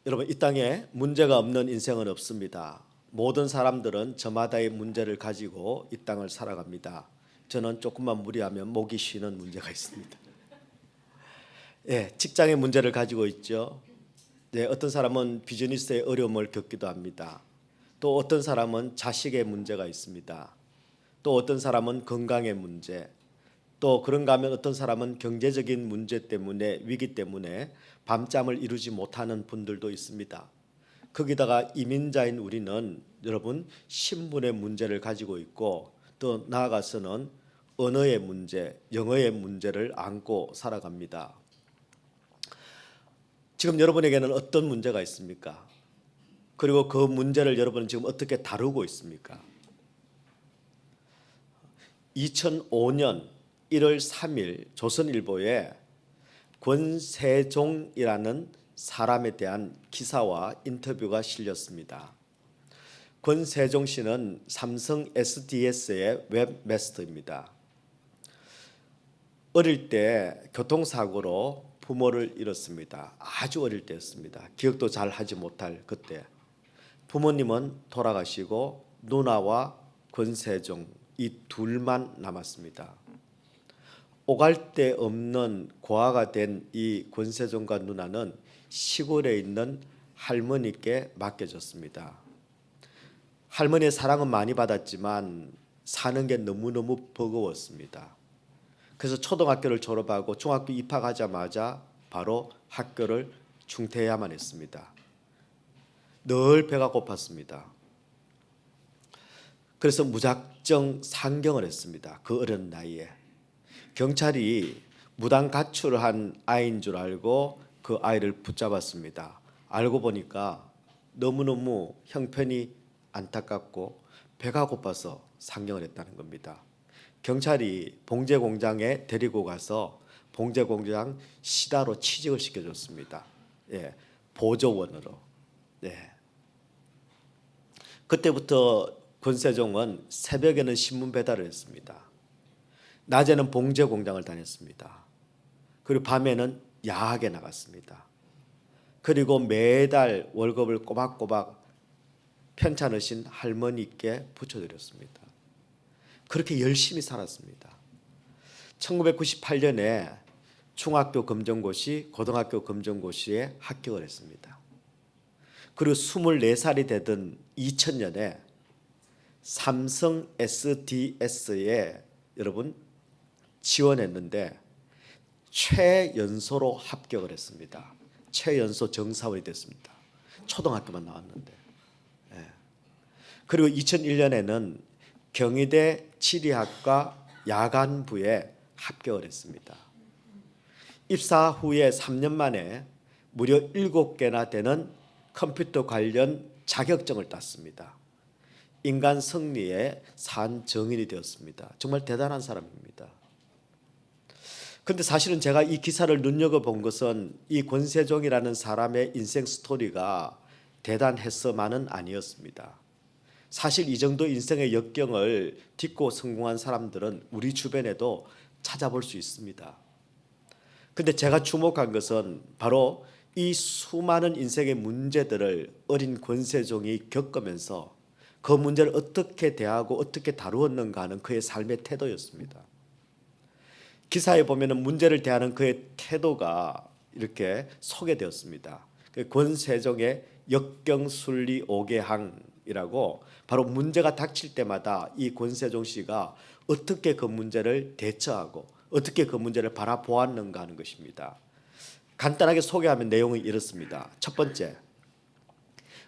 여러분, 이 땅에 문제가 없는 인생은 없습니다. 모든 사람들은 저마다의 문제를 가지고 이 땅을 살아갑니다. 저는 조금만 무리하면 목이 쉬는 문제가 있습니다. 직장의 문제를 가지고 있죠. 어떤 사람은 비즈니스의 어려움을 겪기도 합니다. 또 어떤 사람은 자식의 문제가 있습니다. 또 어떤 사람은 건강의 문제, 또 그런가 하면 어떤 사람은 경제적인 문제 때문에, 위기 때문에 밤잠을 이루지 못하는 분들도 있습니다. 거기다가 이민자인 우리는 여러분 신분의 문제를 가지고 있고, 또 나아가서는 언어의 문제, 영어의 문제를 안고 살아갑니다. 지금 여러분에게는 어떤 문제가 있습니까? 그리고 그 문제를 여러분은 지금 어떻게 다루고 있습니까? 2005년 1월 3일 조선일보에 권세종이라는 사람에 대한 기사와 인터뷰가 실렸습니다. 권세종 씨는 삼성 SDS의 웹마스터입니다. 어릴 때 교통사고로 부모를 잃었습니다. 아주 어릴 때였습니다. 기억도 잘 하지 못할 그때. 부모님은 돌아가시고 누나와 권세종 이 둘만 남았습니다. 오갈 데 없는 고아가 된 이 권세종과 누나는 시골에 있는 할머니께 맡겨졌습니다. 할머니의 사랑은 많이 받았지만 사는 게 너무너무 버거웠습니다. 그래서 초등학교를 졸업하고 중학교 입학하자마자 바로 학교를 중퇴해야만 했습니다. 늘 배가 고팠습니다. 그래서 무작정 상경을 했습니다. 그 어린 나이에. 경찰이 무단 가출한 아이인 줄 알고 그 아이를 붙잡았습니다. 알고 보니까 너무너무 형편이 안타깝고 배가 고파서 상경을 했다는 겁니다. 경찰이 봉제 공장에 데리고 가서 봉제 공장 시다로 취직을 시켜줬습니다. 보조원으로. 그때부터 권세종은 새벽에는 신문 배달을 했습니다. 낮에는 봉제 공장을 다녔습니다. 그리고 밤에는 야학에 나갔습니다. 그리고 매달 월급을 꼬박꼬박 편찮으신 할머니께 붙여드렸습니다. 그렇게 열심히 살았습니다. 1998년에 중학교 검정고시, 고등학교 검정고시에 합격을 했습니다. 그리고 24살이 되던 2000년에 삼성 SDS에 여러분 지원했는데 최연소로 합격을 했습니다. 최연소 정사원이 됐습니다. 초등학교만 나왔는데. 그리고 2001년에는 경희대 지리학과 야간부에 합격을 했습니다. 입사 후에 3년 만에 무려 7개나 되는 컴퓨터 관련 자격증을 땄습니다. 인간 승리의 산 정인이 되었습니다. 정말 대단한 사람입니다. 그런데 사실은 제가 이 기사를 눈여겨본 것은 이 권세종이라는 사람의 인생 스토리가 대단해서만은 아니었습니다. 사실 이 정도 인생의 역경을 딛고 성공한 사람들은 우리 주변에도 찾아볼 수 있습니다. 그런데 제가 주목한 것은 바로 이 수많은 인생의 문제들을 어린 권세종이 겪으면서 그 문제를 어떻게 대하고 어떻게 다루었는가 하는 그의 삶의 태도였습니다. 기사에 보면 문제를 대하는 그의 태도가 이렇게 소개되었습니다. 권세종의 역경순리 5개항이라고 바로 문제가 닥칠 때마다 이 권세종 씨가 어떻게 그 문제를 대처하고 어떻게 그 문제를 바라보았는가 하는 것입니다. 간단하게 소개하면 내용은 이렇습니다. 첫 번째,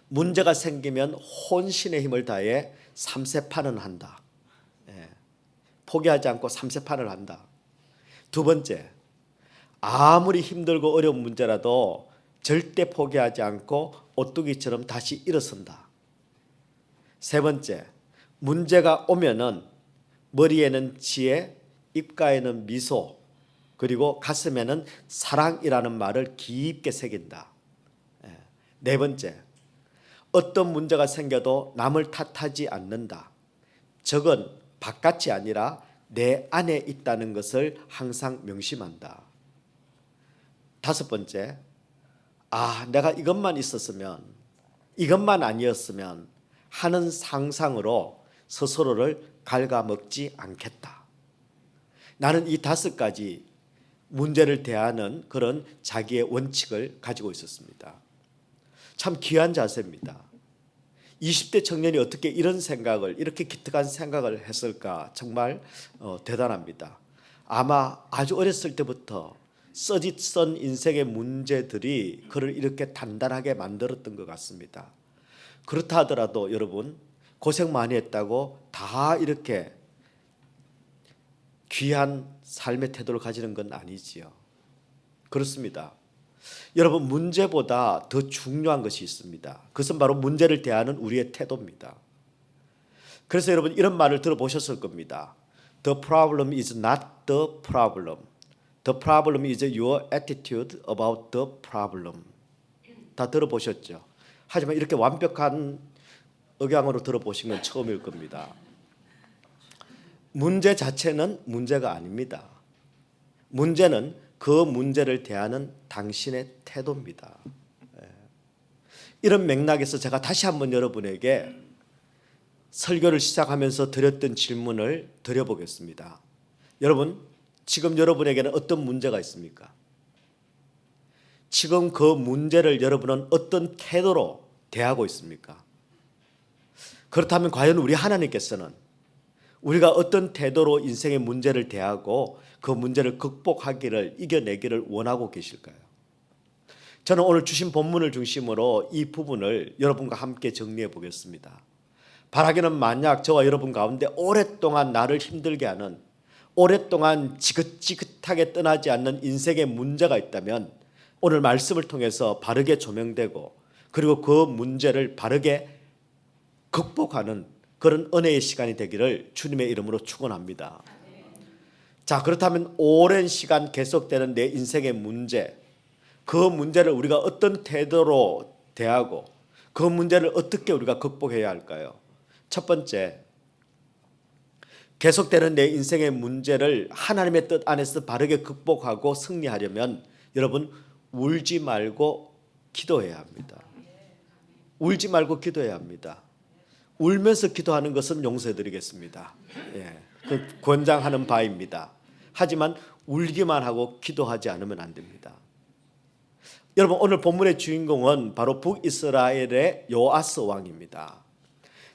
문제가 생기면 혼신의 힘을 다해 삼세판은 한다. 포기하지 않고 삼세판을 한다. 두 번째, 아무리 힘들고 어려운 문제라도 절대 포기하지 않고 오뚜기처럼 다시 일어선다. 세 번째, 문제가 오면은 머리에는 지혜, 입가에는 미소, 그리고 가슴에는 사랑이라는 말을 깊게 새긴다. 네 번째, 어떤 문제가 생겨도 남을 탓하지 않는다. 적은 바깥이 아니라 내 안에 있다는 것을 항상 명심한다. 다섯 번째, 내가 이것만 있었으면, 이것만 아니었으면 하는 상상으로 스스로를 갉아먹지 않겠다. 나는 이 5가지 문제를 대하는 그런 자기의 원칙을 가지고 있었습니다. 참 귀한 자세입니다. 20대 청년이 어떻게 이런 생각을, 이렇게 기특한 생각을 했을까? 정말 대단합니다. 아마 아주 어렸을 때부터 써짓선 인생의 문제들이 그를 이렇게 단단하게 만들었던 것 같습니다. 그렇다 하더라도 여러분, 고생 많이 했다고 다 이렇게 귀한 삶의 태도를 가지는 건 아니지요. 그렇습니다. 여러분, 문제보다 더 중요한 것이 있습니다. 그것은 바로 문제를 대하는 우리의 태도입니다. 그래서 여러분, 이런 말을 들어보셨을 겁니다. The problem is not the problem. The problem is your attitude about the problem. 다 들어보셨죠? 하지만 이렇게 완벽한 억양으로 들어보신 건 처음일 겁니다. 문제 자체는 문제가 아닙니다. 문제는 그 문제를 대하는 당신의 태도입니다. 이런 맥락에서 제가 다시 한번 여러분에게 설교를 시작하면서 드렸던 질문을 드려보겠습니다. 여러분, 지금 여러분에게는 어떤 문제가 있습니까? 지금 그 문제를 여러분은 어떤 태도로 대하고 있습니까? 그렇다면 과연 우리 하나님께서는 우리가 어떤 태도로 인생의 문제를 대하고 그 문제를 극복하기를, 이겨내기를 원하고 계실까요? 저는 오늘 주신 본문을 중심으로 이 부분을 여러분과 함께 정리해 보겠습니다. 바라기는 만약 저와 여러분 가운데 오랫동안 나를 힘들게 하는, 오랫동안 지긋지긋하게 떠나지 않는 인생의 문제가 있다면 오늘 말씀을 통해서 바르게 조명되고, 그리고 그 문제를 바르게 극복하는 그런 은혜의 시간이 되기를 주님의 이름으로 축원합니다. 자, 그렇다면 오랜 시간 계속되는 내 인생의 문제, 그 문제를 우리가 어떤 태도로 대하고 그 문제를 어떻게 우리가 극복해야 할까요? 첫 번째, 계속되는 내 인생의 문제를 하나님의 뜻 안에서 바르게 극복하고 승리하려면 여러분, 울지 말고 기도해야 합니다. 울지 말고 기도해야 합니다. 울면서 기도하는 것은 용서해 드리겠습니다. 그 권장하는 바입니다. 하지만 울기만 하고 기도하지 않으면 안 됩니다. 여러분, 오늘 본문의 주인공은 바로 북이스라엘의 요아스 왕입니다.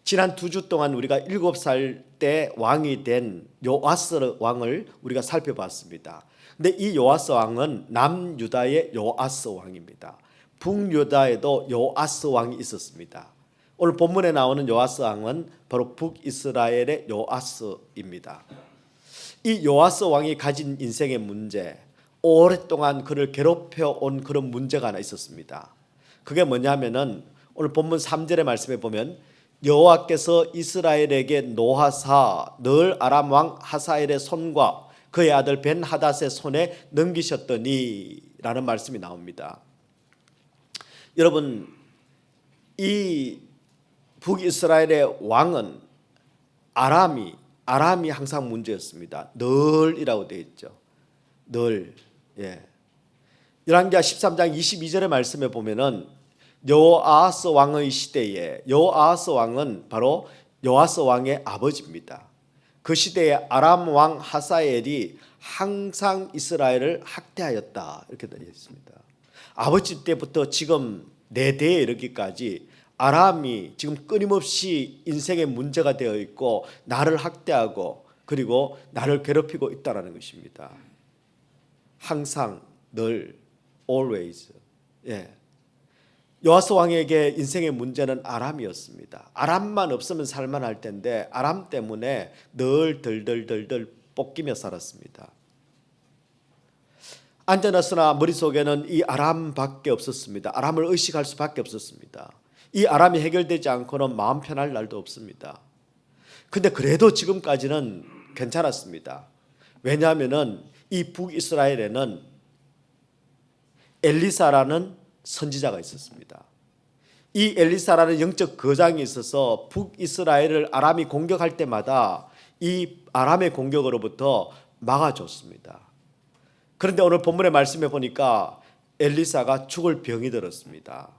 지난 2주 동안 우리가 7살 때 왕이 된 요아스 왕을 우리가 살펴봤습니다. 근데 이 요아스 왕은 남유다의 요아스 왕입니다. 북유다에도 요아스 왕이 있었습니다. 오늘 본문에 나오는 요아스 왕은 바로 북이스라엘의 요아스입니다. 이 요아스 왕이 가진 인생의 문제, 오랫동안 그를 괴롭혀 온 그런 문제가 하나 있었습니다. 그게 뭐냐면은 오늘 본문 3절의 말씀에 보면 여호와께서 이스라엘에게 노하사 늘 아람 왕 하사엘의 손과 그의 아들 벤하닷의 손에 넘기셨더니 라는 말씀이 나옵니다. 여러분, 이 북이스라엘의 왕은 아람이 항상 문제였습니다. 늘이라고 되어 있죠. 늘. 열왕기하 13장 22절의 말씀에 보면은 요아스 왕의 시대에, 요아스 왕은 바로 요아스 왕의 아버지입니다. 그 시대에 아람 왕 하사엘이 항상 이스라엘을 학대하였다, 이렇게 되어 있습니다. 아버지 때부터 지금 4대에 이르기까지 아람이 지금 끊임없이 인생의 문제가 되어 있고 나를 학대하고 그리고 나를 괴롭히고 있다는 것입니다. 항상, 늘, always. 요아스 왕에게 인생의 문제는 아람이었습니다. 아람만 없으면 살만할 텐데 아람 때문에 늘 덜덜덜덜 볶이며 살았습니다. 앉아놨으나 머릿속에는 이 아람밖에 없었습니다. 아람을 의식할 수밖에 없었습니다. 이 아람이 해결되지 않고는 마음 편할 날도 없습니다. 근데 그래도 지금까지는 괜찮았습니다. 왜냐하면 이 북이스라엘에는 엘리사라는 선지자가 있었습니다. 이 엘리사라는 영적 거장이 있어서 북이스라엘을 아람이 공격할 때마다 이 아람의 공격으로부터 막아줬습니다. 그런데 오늘 본문의 말씀에 보니까 엘리사가 죽을 병이 들었습니다.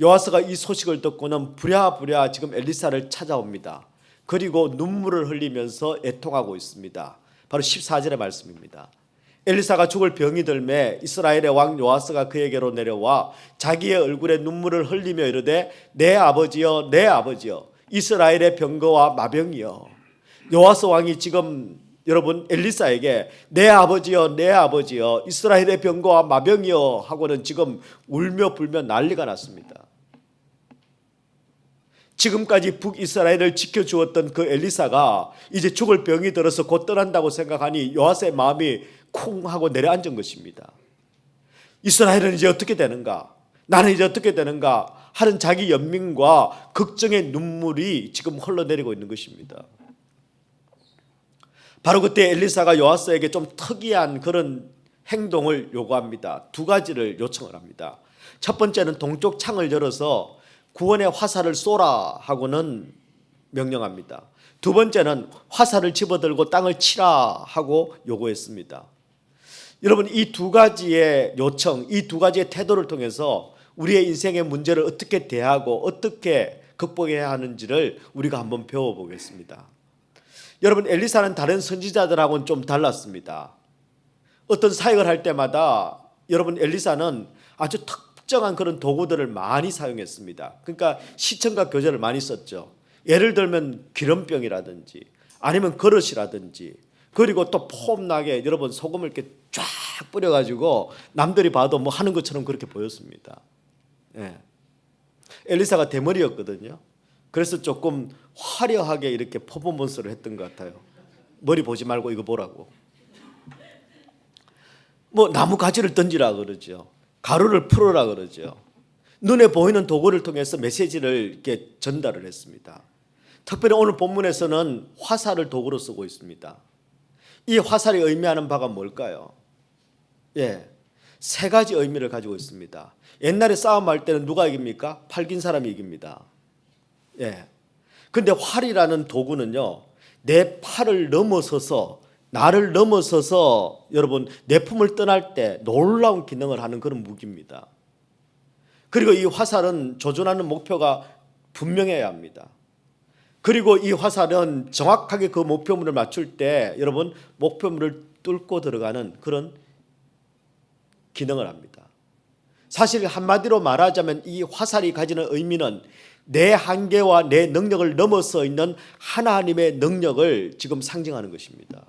요아스가 이 소식을 듣고는 부랴부랴 지금 엘리사를 찾아옵니다. 그리고 눈물을 흘리면서 애통하고 있습니다. 바로 14절의 말씀입니다. 엘리사가 죽을 병이 들매 이스라엘의 왕 요아스가 그에게로 내려와 자기의 얼굴에 눈물을 흘리며 이르되 내 아버지여 내 아버지여 이스라엘의 병거와 마병이여. 요아스 왕이 지금 여러분 엘리사에게 내 아버지여 내 아버지여 이스라엘의 병거와 마병이여 하고는 지금 울며 불며 난리가 났습니다. 지금까지 북이스라엘을 지켜주었던 그 엘리사가 이제 죽을 병이 들어서 곧 떠난다고 생각하니 요아스의 마음이 쿵 하고 내려앉은 것입니다. 이스라엘은 이제 어떻게 되는가? 나는 이제 어떻게 되는가? 하는 자기 연민과 걱정의 눈물이 지금 흘러내리고 있는 것입니다. 바로 그때 엘리사가 요아스에게 좀 특이한 그런 행동을 요구합니다. 두 가지를 요청을 합니다. 첫 번째는 동쪽 창을 열어서 구원의 화살을 쏘라 하고는 명령합니다. 두 번째는 화살을 집어들고 땅을 치라 하고 요구했습니다. 여러분 이 두 가지의 요청, 이 두 가지의 태도를 통해서 우리의 인생의 문제를 어떻게 대하고 어떻게 극복해야 하는지를 우리가 한번 배워보겠습니다. 여러분 엘리사는 다른 선지자들하고는 좀 달랐습니다. 어떤 사역을 할 때마다 여러분 엘리사는 아주 특정한 그런 도구들을 많이 사용했습니다. 그러니까 시청각 교재를 많이 썼죠. 예를 들면 기름병이라든지 아니면 그릇이라든지 그리고 또 폼나게 여러분 소금을 이렇게 쫙 뿌려가지고 남들이 봐도 뭐 하는 것처럼 그렇게 보였습니다. 예. 엘리사가 대머리였거든요. 그래서 조금 화려하게 이렇게 퍼포먼스를 했던 것 같아요. 머리 보지 말고 이거 보라고. 뭐 나무 가지를 던지라 그러죠. 가루를 풀어라 그러죠. 눈에 보이는 도구를 통해서 메시지를 이렇게 전달을 했습니다. 특별히 오늘 본문에서는 화살을 도구로 쓰고 있습니다. 이 화살이 의미하는 바가 뭘까요? 예, 세 가지 의미를 가지고 있습니다. 옛날에 싸움할 때는 누가 이깁니까? 팔긴 사람이 이깁니다. 예. 근데 활이라는 도구는요, 내 팔을 넘어서서 나를 넘어서서 여러분 내 품을 떠날 때 놀라운 기능을 하는 그런 무기입니다. 그리고 이 화살은 조준하는 목표가 분명해야 합니다. 그리고 이 화살은 정확하게 그 목표물을 맞출 때 여러분 목표물을 뚫고 들어가는 그런 기능을 합니다. 사실 한마디로 말하자면 이 화살이 가지는 의미는 내 한계와 내 능력을 넘어서 있는 하나님의 능력을 지금 상징하는 것입니다.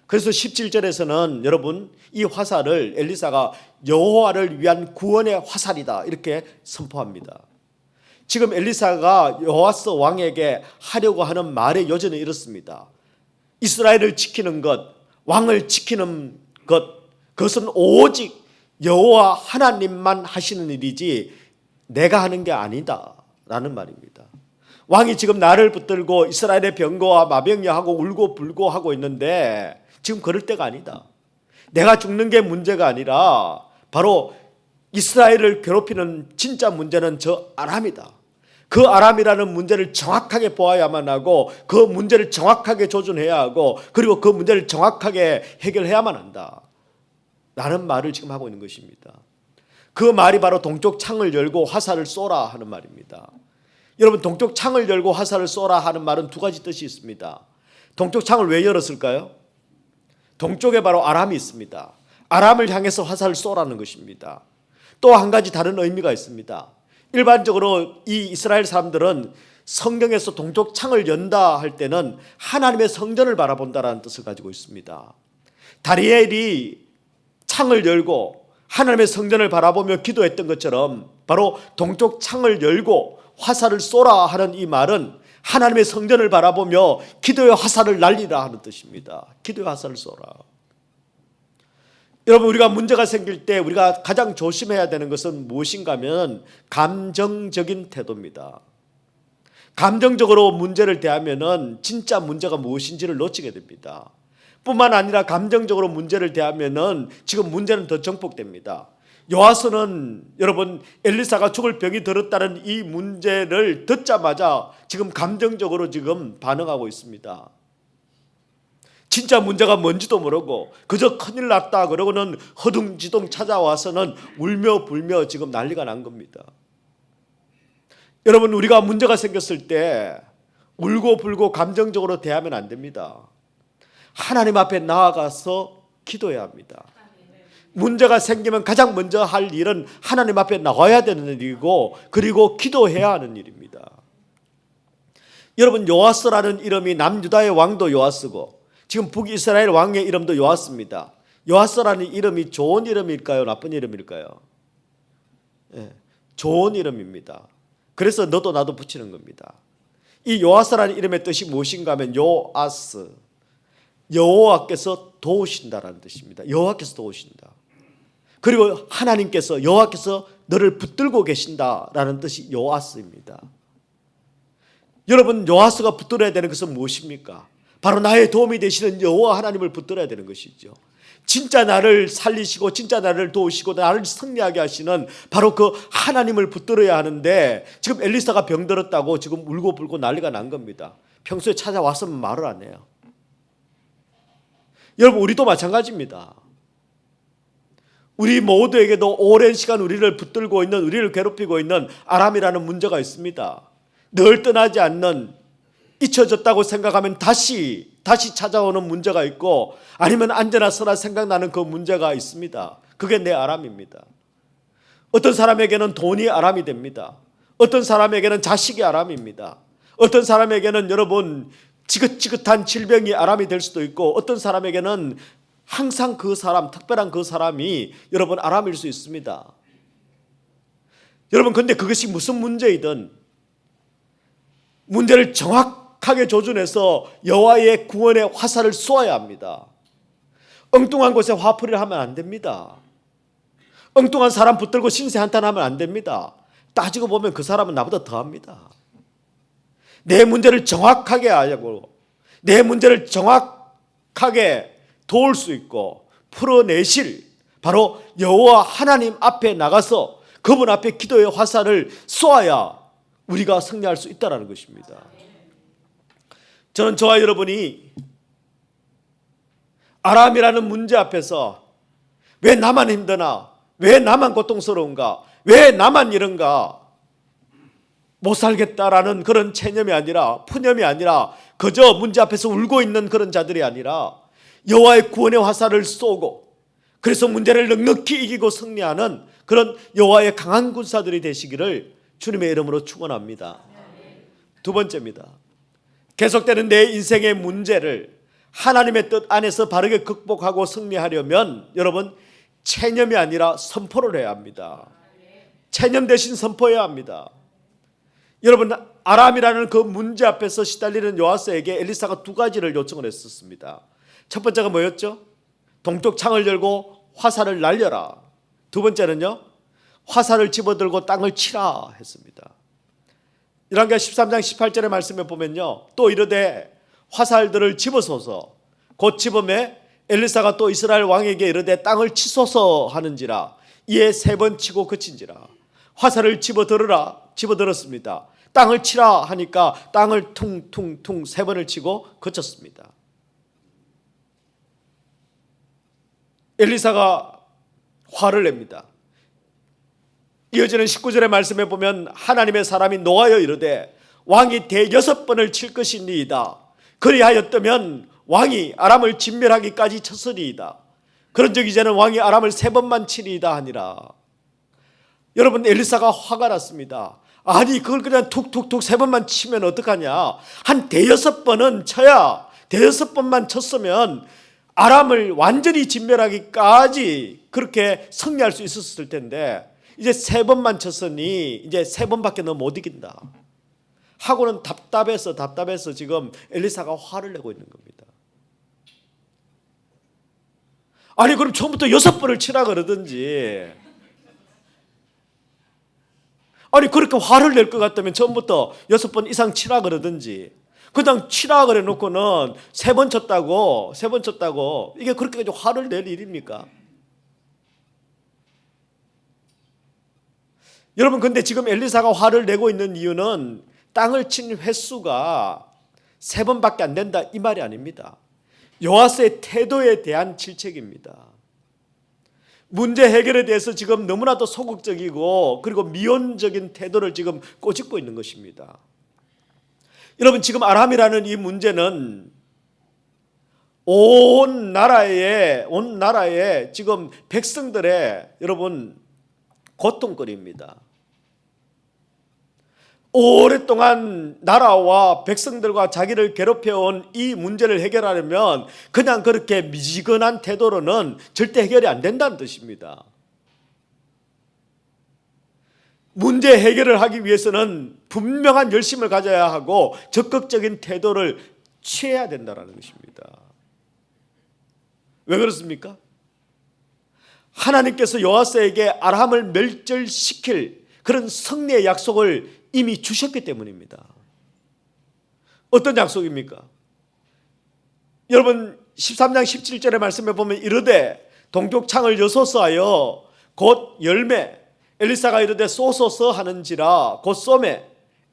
그래서 17절에서는 여러분 이 화살을 엘리사가 여호와를 위한 구원의 화살이다 이렇게 선포합니다. 지금 엘리사가 요아스 왕에게 하려고 하는 말의 요지는 이렇습니다. 이스라엘을 지키는 것, 왕을 지키는 것, 그것은 오직 여호와 하나님만 하시는 일이지 내가 하는 게 아니다 라는 말입니다. 왕이 지금 나를 붙들고 이스라엘의 병거와 마병이하고 울고 불고 하고 있는데 지금 그럴 때가 아니다. 내가 죽는 게 문제가 아니라 바로 이스라엘을 괴롭히는 진짜 문제는 저 아람이다. 그 아람이라는 문제를 정확하게 보아야만 하고 그 문제를 정확하게 조준해야 하고 그리고 그 문제를 정확하게 해결해야만 한다 라는 말을 지금 하고 있는 것입니다. 그 말이 바로 동쪽 창을 열고 화살을 쏘라 하는 말입니다. 여러분 동쪽 창을 열고 화살을 쏘라 하는 말은 두 가지 뜻이 있습니다. 동쪽 창을 왜 열었을까요? 동쪽에 바로 아람이 있습니다. 아람을 향해서 화살을 쏘라는 것입니다. 또 한 가지 다른 의미가 있습니다. 일반적으로 이 이스라엘 사람들은 성경에서 동쪽 창을 연다 할 때는 하나님의 성전을 바라본다라는 뜻을 가지고 있습니다. 다니엘이 창을 열고 하나님의 성전을 바라보며 기도했던 것처럼 바로 동쪽 창을 열고 화살을 쏘라 하는 이 말은 하나님의 성전을 바라보며 기도의 화살을 날리라 하는 뜻입니다. 기도의 화살을 쏘라. 여러분 우리가 문제가 생길 때 우리가 가장 조심해야 되는 것은 무엇인가 하면 감정적인 태도입니다. 감정적으로 문제를 대하면은 진짜 문제가 무엇인지를 놓치게 됩니다. 뿐만 아니라 감정적으로 문제를 대하면은 지금 문제는 더 정폭됩니다. 요아스는 여러분 엘리사가 죽을 병이 들었다는 이 문제를 듣자마자 지금 감정적으로 지금 반응하고 있습니다. 진짜 문제가 뭔지도 모르고 그저 큰일 났다 그러고는 허둥지둥 찾아와서는 울며 불며 지금 난리가 난 겁니다. 여러분, 우리가 문제가 생겼을 때 울고 불고 감정적으로 대하면 안 됩니다. 하나님 앞에 나아가서 기도해야 합니다. 문제가 생기면 가장 먼저 할 일은 하나님 앞에 나와야 되는 일이고, 그리고 기도해야 하는 일입니다. 여러분, 요아스라는 이름이 남유다의 왕도 요아스고 지금 북이스라엘 왕의 이름도 요아스입니다. 요아스라는 이름이 좋은 이름일까요? 나쁜 이름일까요? 네, 좋은 이름입니다. 그래서 너도 나도 붙이는 겁니다. 이 요아스라는 이름의 뜻이 무엇인가 하면 요아스, 여호와께서 도우신다라는 뜻입니다. 여호와께서 도우신다. 그리고 하나님께서, 여호와께서 너를 붙들고 계신다라는 뜻이 요아스입니다. 여러분, 요아스가 붙들어야 되는 것은 무엇입니까? 바로 나의 도움이 되시는 여호와 하나님을 붙들어야 되는 것이죠. 진짜 나를 살리시고 진짜 나를 도우시고 나를 승리하게 하시는 바로 그 하나님을 붙들어야 하는데, 지금 엘리사가 병들었다고 지금 울고 불고 난리가 난 겁니다. 평소에 찾아왔으면 말을 안 해요. 여러분, 우리도 마찬가지입니다. 우리 모두에게도 오랜 시간 우리를 붙들고 있는, 우리를 괴롭히고 있는 아람이라는 문제가 있습니다. 늘 떠나지 않는, 잊혀졌다고 생각하면 다시 찾아오는 문제가 있고, 아니면 언제나 서나 생각나는 그 문제가 있습니다. 그게 내 아람입니다. 어떤 사람에게는 돈이 아람이 됩니다. 어떤 사람에게는 자식이 아람입니다. 어떤 사람에게는 여러분 지긋지긋한 질병이 아람이 될 수도 있고, 어떤 사람에게는 항상 그 사람, 특별한 그 사람이 여러분 아람일 수 있습니다. 여러분, 근데 그것이 무슨 문제이든 문제를 정확하게 조준해서 여호와의 구원의 화살을 쏘아야 합니다. 엉뚱한 곳에 화풀이를 하면 안 됩니다. 엉뚱한 사람 붙들고 신세 한탄하면 안 됩니다. 따지고 보면 그 사람은 나보다 더합니다. 내 문제를 정확하게 알고 내 문제를 정확하게 도울 수 있고 풀어내실 바로 여호와 하나님 앞에 나가서 그분 앞에 기도의 화살을 쏘아야 우리가 승리할 수 있다는 것입니다. 저는 저와 여러분이 아람이라는 문제 앞에서 왜 나만 힘드나, 왜 나만 고통스러운가, 왜 나만 이런가, 못 살겠다라는 그런 체념이 아니라, 푸념이 아니라, 그저 문제 앞에서 울고 있는 그런 자들이 아니라 여호와의 구원의 화살을 쏘고, 그래서 문제를 넉넉히 이기고 승리하는 그런 여호와의 강한 군사들이 되시기를 주님의 이름으로 축원합니다. 두 번째입니다. 계속되는 내 인생의 문제를 하나님의 뜻 안에서 바르게 극복하고 승리하려면 여러분, 체념이 아니라 선포를 해야 합니다. 체념 대신 선포해야 합니다. 여러분, 아람이라는 그 문제 앞에서 시달리는 요아스에게 엘리사가 두 가지를 요청을 했었습니다. 첫 번째가 뭐였죠? 동쪽 창을 열고 화살을 날려라. 두 번째는요, 화살을 집어들고 땅을 치라 했습니다. 열왕기하 13장 18절의 말씀에 보면요, 또 이르되 화살들을 집어소서. 곧 집음에 엘리사가 또 이스라엘 왕에게 이르되 땅을 치소서 하는지라. 이에 세 번 치고 그친지라. 화살을 집어들었습니다. 땅을 치라 하니까 땅을 퉁퉁퉁 세 번을 치고 그쳤습니다. 엘리사가 화를 냅니다. 이어지는 19절의 말씀에 보면 하나님의 사람이 노하여 이르되 왕이 대여섯 번을 칠 것이니이다. 그리하였다면 왕이 아람을 진멸하기까지 쳤으리이다. 그런즉 이제는 왕이 아람을 세 번만 치리이다 하니라. 여러분, 엘리사가 화가 났습니다. 아니, 그걸 그냥 툭툭툭 세 번만 치면 어떡하냐. 한 대여섯 번은 쳐야, 대여섯 번만 쳤으면 아람을 완전히 진멸하기까지 그렇게 승리할 수 있었을 텐데, 이제 세 번만 쳤으니 이제 세 번밖에 너 못 이긴다 하고는 답답해서 지금 엘리사가 화를 내고 있는 겁니다. 아니, 그럼 처음부터 여섯 번을 치라 그러든지, 아니 그렇게 화를 낼 것 같다면 처음부터 여섯 번 이상 치라 그러든지, 그냥 치라 그래 놓고는 세 번 쳤다고 이게 그렇게까지 화를 낼 일입니까? 여러분, 근데 지금 엘리사가 화를 내고 있는 이유는 땅을 친 횟수가 세 번밖에 안 된다 이 말이 아닙니다. 요아스의 태도에 대한 질책입니다. 문제 해결에 대해서 지금 너무나도 소극적이고 그리고 미온적인 태도를 지금 꼬집고 있는 것입니다. 여러분, 지금 아람이라는 이 문제는 온 나라에 지금 백성들의 여러분 고통거리입니다. 오랫동안 나라와 백성들과 자기를 괴롭혀온 이 문제를 해결하려면 그냥 그렇게 미지근한 태도로는 절대 해결이 안 된다는 뜻입니다. 문제 해결을 하기 위해서는 분명한 열심을 가져야 하고 적극적인 태도를 취해야 된다는 것입니다. 왜 그렇습니까? 하나님께서 요아스에게 아람을 멸절시킬 그런 승리의 약속을 이미 주셨기 때문입니다. 어떤 약속입니까? 여러분 13장 17절의 말씀에 보면 이르되 동쪽 창을 여소서하여 곧 열매 엘리사가 이르되 쏘소서 하는지라 곧 쏘매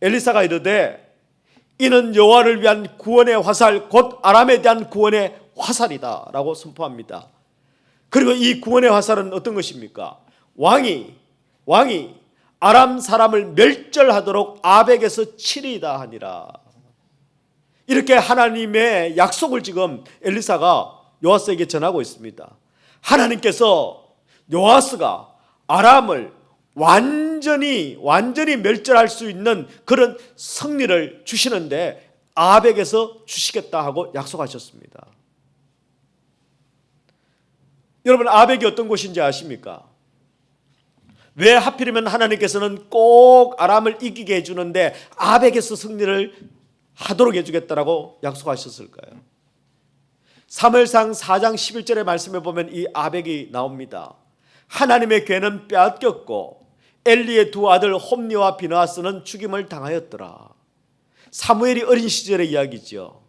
엘리사가 이르되 이는 여호와를 위한 구원의 화살 곧 아람에 대한 구원의 화살이다 라고 선포합니다. 그리고 이 구원의 화살은 어떤 것입니까? 왕이 아람 사람을 멸절하도록 아벡에서 치리이다 하니라. 이렇게 하나님의 약속을 지금 엘리사가 요아스에게 전하고 있습니다. 하나님께서 요아스가 아람을 완전히 멸절할 수 있는 그런 승리를 주시는데 아벡에서 주시겠다 하고 약속하셨습니다. 여러분, 아벡이 어떤 곳인지 아십니까? 왜 하필이면 하나님께서는 꼭 아람을 이기게 해주는데 아벡에서 승리를 하도록 해주겠다라고 약속하셨을까요? 사무엘상 4장 11절의 말씀에 보면 이 아벡이 나옵니다. 하나님의 괴는 빼앗겼고 엘리의 두 아들 홈니와 비느하스는 죽임을 당하였더라. 사무엘이 어린 시절의 이야기죠.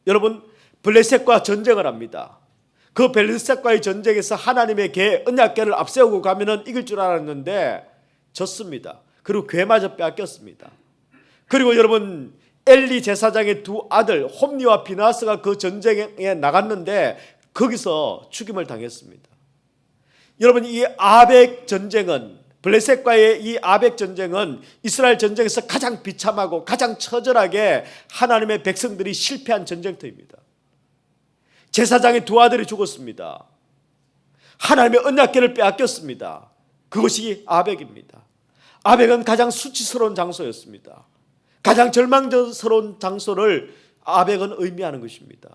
여러분, 블레셋과 전쟁을 합니다. 그 블레셋과의 전쟁에서 하나님의 궤 언약궤를 앞세우고 가면은 이길 줄 알았는데 졌습니다. 그리고 궤마저 빼앗겼습니다. 그리고 여러분, 엘리 제사장의 두 아들 홈니와 비느하스가 그 전쟁에 나갔는데 거기서 죽임을 당했습니다. 여러분, 이 아벡 전쟁은 블레셋과의 이 아벡 전쟁은 이스라엘 전쟁에서 가장 비참하고 가장 처절하게 하나님의 백성들이 실패한 전쟁터입니다. 제사장의 두 아들이 죽었습니다. 하나님의 언약궤를 빼앗겼습니다. 그것이 아벡입니다. 아벡은 가장 수치스러운 장소였습니다. 가장 절망스러운 장소를 아벡은 의미하는 것입니다.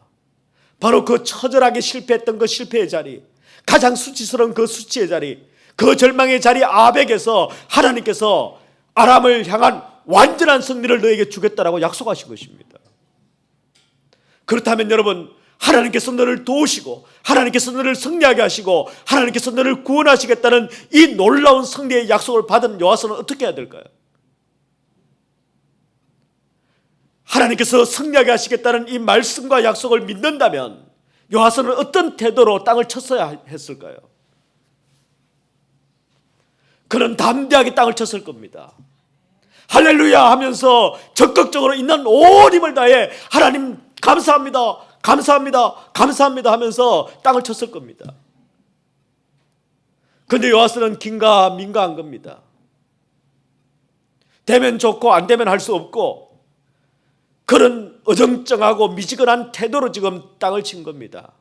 바로 그 처절하게 실패했던 그 실패의 자리, 가장 수치스러운 그 수치의 자리, 그 절망의 자리 아벡에서 하나님께서 아람을 향한 완전한 승리를 너에게 주겠다라고 약속하신 것입니다. 그렇다면 여러분, 하나님께서 너를 도우시고 하나님께서 너를 승리하게 하시고 하나님께서 너를 구원하시겠다는 이 놀라운 승리의 약속을 받은 요아스는 어떻게 해야 될까요? 하나님께서 승리하게 하시겠다는 이 말씀과 약속을 믿는다면 요아스는 어떤 태도로 땅을 쳤어야 했을까요? 그는 담대하게 땅을 쳤을 겁니다. 할렐루야 하면서 적극적으로 있는 온 힘을 다해 하나님 감사합니다, 감사합니다, 감사합니다 하면서 땅을 쳤을 겁니다. 그런데 요아스는 긴가민가한 겁니다. 되면 좋고 안 되면 할 수 없고 그런 어정쩡하고 미지근한 태도로 지금 땅을 친 겁니다.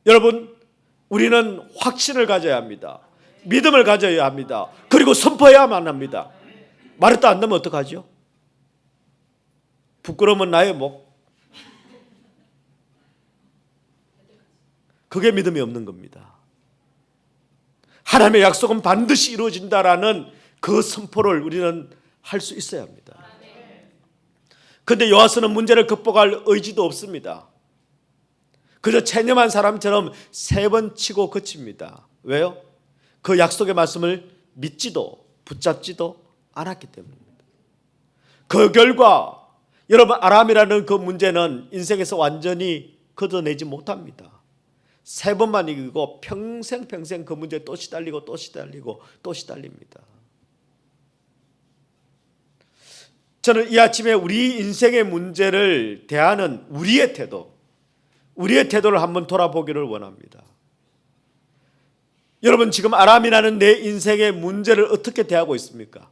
여러분, 우리는 확신을 가져야 합니다. 믿음을 가져야 합니다. 그리고 선포해야만 합니다. 말했다 안 되면 어떡하죠? 부끄러우면 나의 목. 그게 믿음이 없는 겁니다. 하나님의 약속은 반드시 이루어진다라는 그 선포를 우리는 할 수 있어야 합니다. 그런데 요아스는 문제를 극복할 의지도 없습니다. 그저 체념한 사람처럼 세 번 치고 그칩니다. 왜요? 그 약속의 말씀을 믿지도 붙잡지도 않았기 때문입니다. 그 결과 여러분, 아람이라는 그 문제는 인생에서 완전히 걷어내지 못합니다. 세 번만 이기고 평생 그 문제에 또 시달립니다. 저는 이 아침에 우리 인생의 문제를 대하는 우리의 태도를 한번 돌아보기를 원합니다. 여러분, 지금 아람이라는 내 인생의 문제를 어떻게 대하고 있습니까?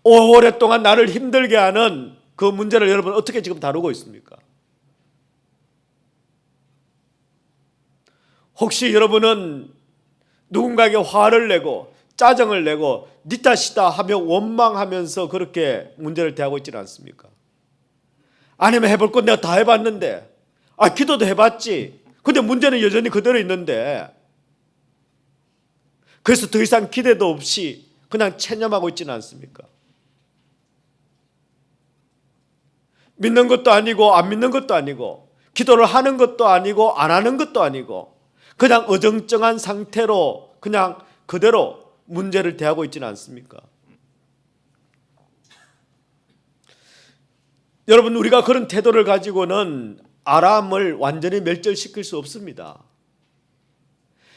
오랫동안 나를 힘들게 하는 그 문제를 여러분 어떻게 지금 다루고 있습니까? 혹시 여러분은 누군가에게 화를 내고 짜증을 내고 니 탓이다 하며 원망하면서 그렇게 문제를 대하고 있지는 않습니까? 아니면 해볼 건 내가 다 해봤는데, 기도도 해봤지. 근데 문제는 여전히 그대로 있는데, 그래서 더 이상 기대도 없이 그냥 체념하고 있지는 않습니까? 믿는 것도 아니고 안 믿는 것도 아니고 기도를 하는 것도 아니고 안 하는 것도 아니고 그냥 어정쩡한 상태로 그냥 그대로 문제를 대하고 있지는 않습니까? 여러분, 우리가 그런 태도를 가지고는 아람을 완전히 멸절시킬 수 없습니다.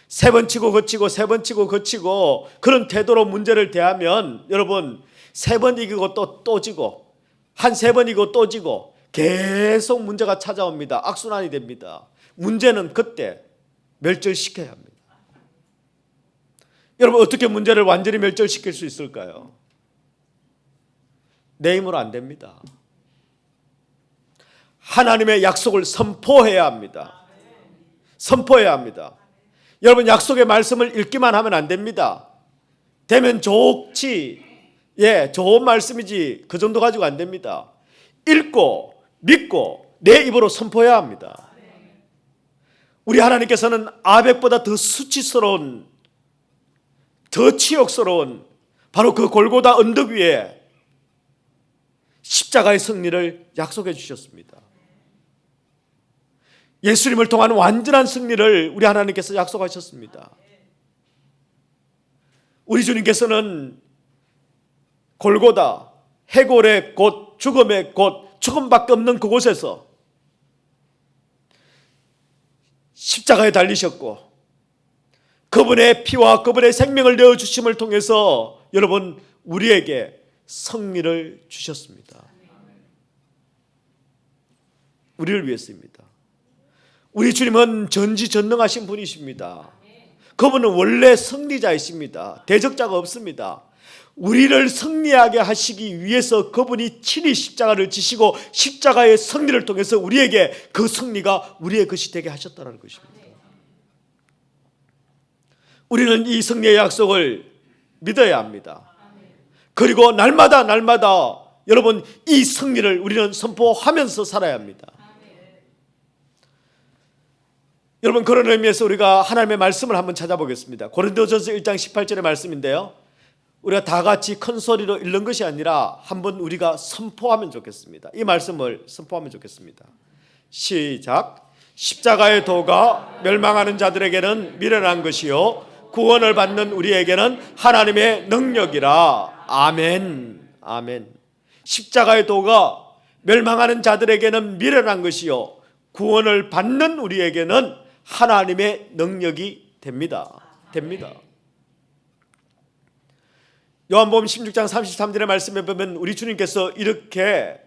세 번 치고 거치고 세 번 치고 거치고 그런 태도로 문제를 대하면 여러분 세 번 이기고 또 지고 한 세 번 이기고 또 지고 계속 문제가 찾아옵니다. 악순환이 됩니다. 문제는 그때 멸절시켜야 합니다. 여러분, 어떻게 문제를 완전히 멸절시킬 수 있을까요? 내 힘으로 안 됩니다. 하나님의 약속을 선포해야 합니다. 선포해야 합니다. 여러분, 약속의 말씀을 읽기만 하면 안 됩니다. 되면 좋지, 좋은 말씀이지 그 정도 가지고 안 됩니다. 읽고 믿고 내 입으로 선포해야 합니다. 우리 하나님께서는 아벡보다 더 수치스러운, 더 치욕스러운 바로 그 골고다 언덕 위에 십자가의 승리를 약속해 주셨습니다. 예수님을 통한 완전한 승리를 우리 하나님께서 약속하셨습니다. 우리 주님께서는 골고다, 해골의 곳, 죽음의 곳, 죽음밖에 없는 그곳에서 십자가에 달리셨고 그분의 피와 그분의 생명을 내어주심을 통해서 여러분 우리에게 승리를 주셨습니다. 우리를 위해서입니다. 우리 주님은 전지전능하신 분이십니다. 그분은 원래 승리자이십니다. 대적자가 없습니다. 우리를 승리하게 하시기 위해서 그분이 친히 십자가를 지시고 십자가의 승리를 통해서 우리에게 그 승리가 우리의 것이 되게 하셨다는 것입니다. 우리는 이 승리의 약속을 믿어야 합니다. 그리고 날마다 여러분 이 승리를 우리는 선포하면서 살아야 합니다. 여러분, 그런 의미에서 우리가 하나님의 말씀을 한번 찾아보겠습니다. 고린도전서 1장 18절의 말씀인데요, 우리가 다 같이 큰 소리로 읽는 것이 아니라 한번 우리가 선포하면 좋겠습니다. 이 말씀을 선포하면 좋겠습니다. 시작. 십자가의 도가 멸망하는 자들에게는 미련한 것이요 구원을 받는 우리에게는 하나님의 능력이라. 아멘. 아멘. 십자가의 도가 멸망하는 자들에게는 미련한 것이요 구원을 받는 우리에게는 하나님의 능력이 됩니다. 요한복음 16장 33절의 말씀에 보면 우리 주님께서 이렇게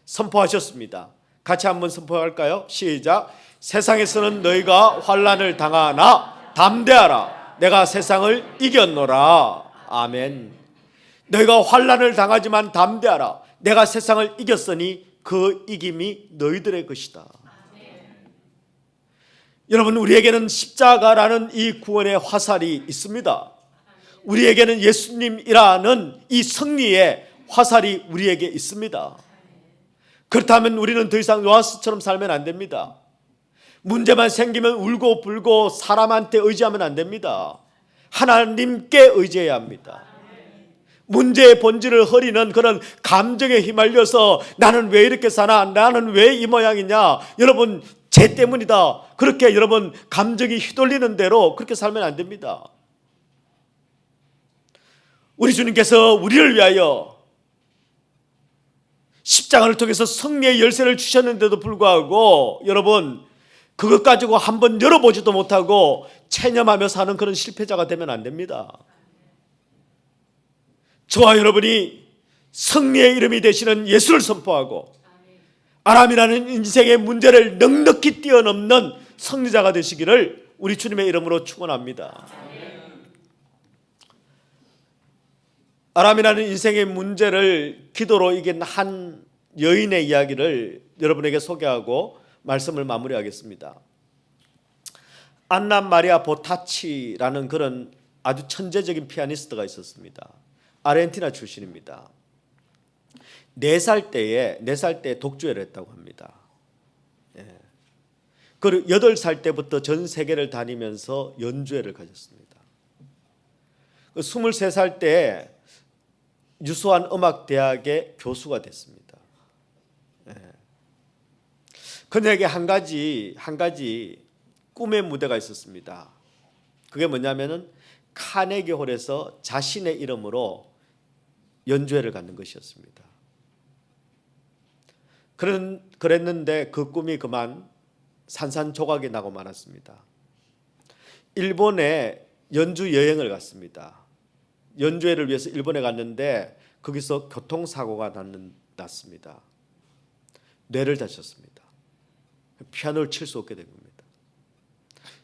선포하셨습니다. 같이 한번 선포할까요? 시작. 세상에서는 너희가 환난을 당하나 담대하라. 내가 세상을 이겼노라. 아멘. 너희가 환난을 당하지만 담대하라. 내가 세상을 이겼으니 그 이김이 너희들의 것이다. 여러분, 우리에게는 십자가라는 이 구원의 화살이 있습니다. 우리에게는 예수님이라는 이 승리의 화살이 우리에게 있습니다. 그렇다면 우리는 더 이상 요하스처럼 살면 안 됩니다. 문제만 생기면 울고 불고 사람한테 의지하면 안 됩니다. 하나님께 의지해야 합니다. 문제의 본질을 흐리는 그런 감정에 휘말려서 나는 왜 이렇게 사나, 나는 왜 이 모양이냐, 여러분 쟤 때문이다, 그렇게 여러분 감정이 휘둘리는 대로 그렇게 살면 안 됩니다. 우리 주님께서 우리를 위하여 십자가를 통해서 승리의 열쇠를 주셨는데도 불구하고 여러분 그것 가지고 한번 열어보지도 못하고 체념하며 사는 그런 실패자가 되면 안 됩니다. 저와 여러분이 승리의 이름이 되시는 예수를 선포하고 아람이라는 인생의 문제를 넉넉히 뛰어넘는 승리자가 되시기를 우리 주님의 이름으로 축원합니다. 아람이라는 인생의 문제를 기도로 이긴 한 여인의 이야기를 여러분에게 소개하고 말씀을 마무리하겠습니다. 안나 마리아 보타치라는 그런 아주 천재적인 피아니스트가 있었습니다. 아르헨티나 출신입니다. 4살 때에 독주회를 했다고 합니다. 예. 그리고 8살 때부터 전 세계를 다니면서 연주회를 가졌습니다. 23살 때 유수한 음악대학의 교수가 됐습니다. 예. 그녀에게 한 가지 꿈의 무대가 있었습니다. 그게 뭐냐면은 카네기 홀에서 자신의 이름으로 연주회를 갖는 것이었습니다. 그랬는데 그 꿈이 그만 산산조각이 나고 말았습니다. 일본에 연주 여행을 갔습니다. 연주회를 위해서 일본에 갔는데 거기서 교통사고가 났습니다. 뇌를 다쳤습니다. 피아노를 칠 수 없게 된 겁니다.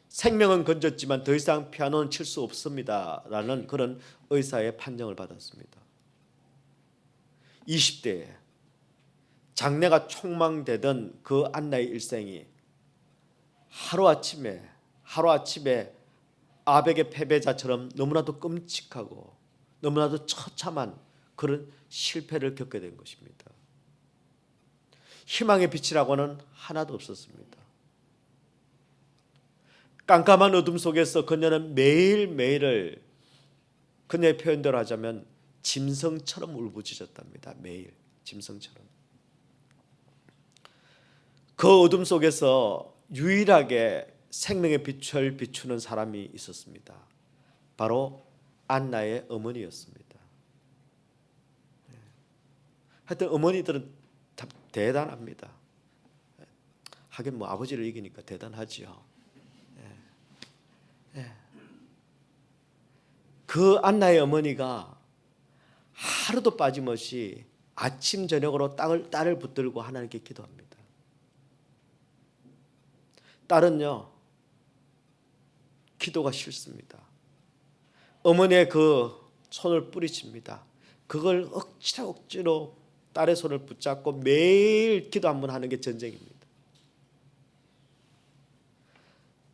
생명은 건졌지만 더 이상 피아노는 칠 수 없습니다 라는 그런 의사의 판정을 받았습니다. 20대에 장래가 촉망되던 그 안나의 일생이 하루아침에 아벡의 패배자처럼 너무나도 끔찍하고 너무나도 처참한 그런 실패를 겪게 된 것입니다. 희망의 빛이라고는 하나도 없었습니다. 깜깜한 어둠 속에서 그녀는 매일매일을 그녀의 표현대로 하자면 짐승처럼 울부짖었답니다. 매일 짐승처럼. 그 어둠 속에서 유일하게 생명의 빛을 비추는 사람이 있었습니다. 바로 안나의 어머니였습니다. 하여튼 어머니들은 참 대단합니다. 하긴 뭐 아버지를 이기니까 대단하지요. 그 안나의 어머니가 하루도 빠짐없이 아침 저녁으로 딸을 붙들고 하나님께 기도합니다. 딸은요 기도가 싫습니다. 어머니의 그 손을 뿌리칩니다. 그걸 억지로 딸의 손을 붙잡고 매일 기도 한 번 하는 게 전쟁입니다.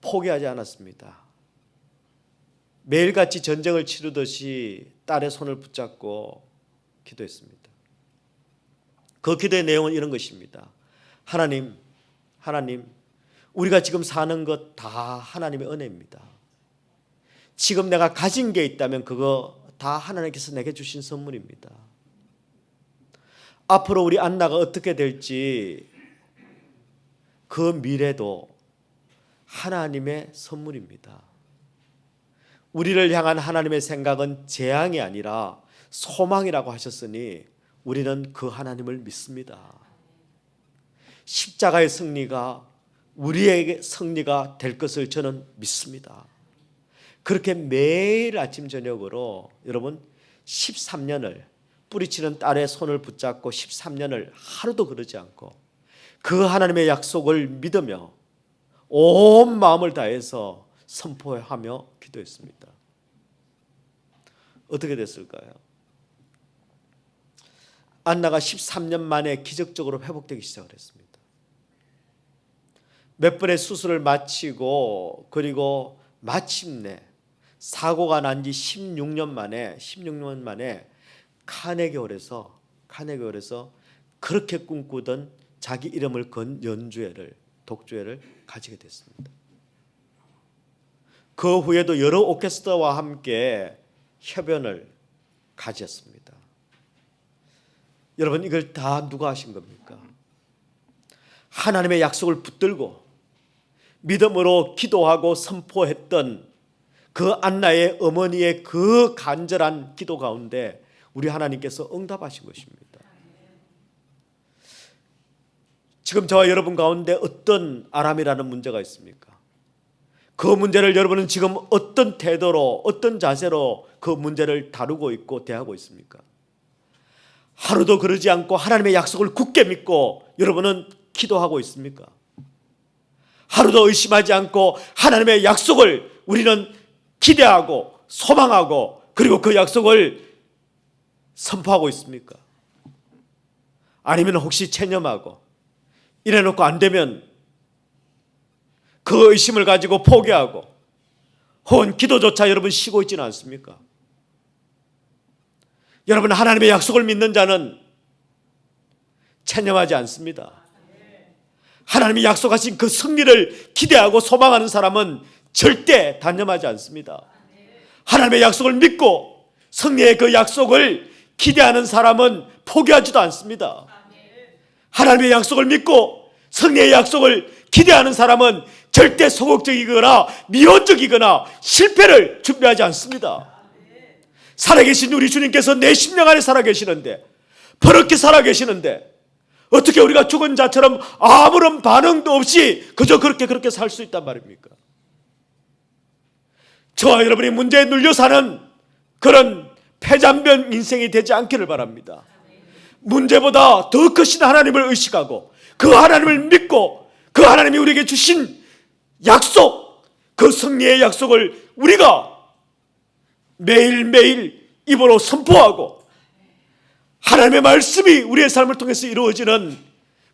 포기하지 않았습니다. 매일같이 전쟁을 치르듯이 딸의 손을 붙잡고 기도했습니다. 그 기도의 내용은 이런 것입니다. 하나님, 우리가 지금 사는 것 다 하나님의 은혜입니다. 지금 내가 가진 게 있다면 그거 다 하나님께서 내게 주신 선물입니다. 앞으로 우리 안나가 어떻게 될지 그 미래도 하나님의 선물입니다. 우리를 향한 하나님의 생각은 재앙이 아니라 소망이라고 하셨으니 우리는 그 하나님을 믿습니다. 십자가의 승리가 우리에게 승리가 될 것을 저는 믿습니다. 그렇게 매일 아침 저녁으로 여러분 13년을 뿌리치는 딸의 손을 붙잡고 13년을 하루도 그러지 않고 그 하나님의 약속을 믿으며 온 마음을 다해서 선포하며 기도했습니다. 어떻게 됐을까요? 안나가 13년 만에 기적적으로 회복되기 시작을 했습니다. 몇 번의 수술을 마치고 그리고 마침내 사고가 난 지 16년 만에 카네기홀에서 그렇게 꿈꾸던 자기 이름을 건 독주회를 가지게 됐습니다. 그 후에도 여러 오케스트라와 함께 협연을 가졌습니다. 여러분 이걸 다 누가 하신 겁니까? 하나님의 약속을 붙들고 믿음으로 기도하고 선포했던 그 안나의 어머니의 그 간절한 기도 가운데 우리 하나님께서 응답하신 것입니다. 지금 저와 여러분 가운데 어떤 아람이라는 문제가 있습니까? 그 문제를 여러분은 지금 어떤 태도로 어떤 자세로 그 문제를 다루고 있고 대하고 있습니까? 하루도 그러지 않고 하나님의 약속을 굳게 믿고 여러분은 기도하고 있습니까? 하루도 의심하지 않고 하나님의 약속을 우리는 기대하고 소망하고 그리고 그 약속을 선포하고 있습니까? 아니면 혹시 체념하고 이래놓고 안 되면 그 의심을 가지고 포기하고 혹은 기도조차 여러분 쉬고 있지는 않습니까? 여러분, 하나님의 약속을 믿는 자는 체념하지 않습니다. 하나님이 약속하신 그 승리를 기대하고 소망하는 사람은 절대 단념하지 않습니다. 하나님의 약속을 믿고 승리의 그 약속을 기대하는 사람은 포기하지도 않습니다. 하나님의 약속을 믿고 승리의 약속을 기대하는 사람은 절대 소극적이거나 미온적이거나 실패를 준비하지 않습니다. 살아계신 우리 주님께서 내 심령 안에 살아계시는데, 버럭게 살아계시는데 어떻게 우리가 죽은 자처럼 아무런 반응도 없이 그저 그렇게 살 수 있단 말입니까? 저와 여러분이 문제에 눌려 사는 그런 패잔변 인생이 되지 않기를 바랍니다. 문제보다 더 크신 하나님을 의식하고 그 하나님을 믿고 그 하나님이 우리에게 주신 약속, 그 승리의 약속을 우리가 매일매일 입으로 선포하고 하나님의 말씀이 우리의 삶을 통해서 이루어지는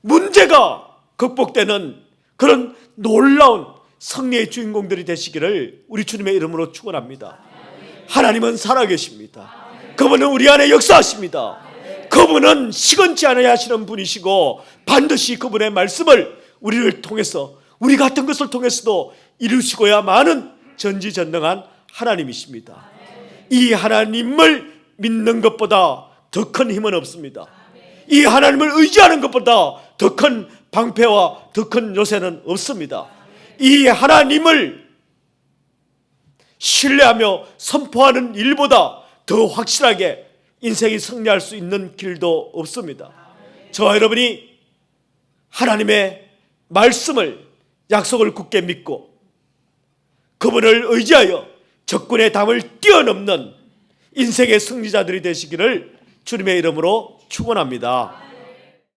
문제가 극복되는 그런 놀라운 승리의 주인공들이 되시기를 우리 주님의 이름으로 축원합니다. 하나님은 살아계십니다. 그분은 우리 안에 역사하십니다. 그분은 시건치 않아야 하시는 분이시고 반드시 그분의 말씀을 우리를 통해서 우리 같은 것을 통해서도 이루시고야만은 전지전능한 하나님이십니다. 이 하나님을 믿는 것보다 더 큰 힘은 없습니다. 이 하나님을 의지하는 것보다 더 큰 방패와 더 큰 요새는 없습니다. 이 하나님을 신뢰하며 선포하는 일보다 더 확실하게 인생이 승리할 수 있는 길도 없습니다. 저와 여러분이 하나님의 말씀을, 약속을 굳게 믿고 그분을 의지하여 적군의 담을 뛰어넘는 인생의 승리자들이 되시기를 주님의 이름으로 축원합니다.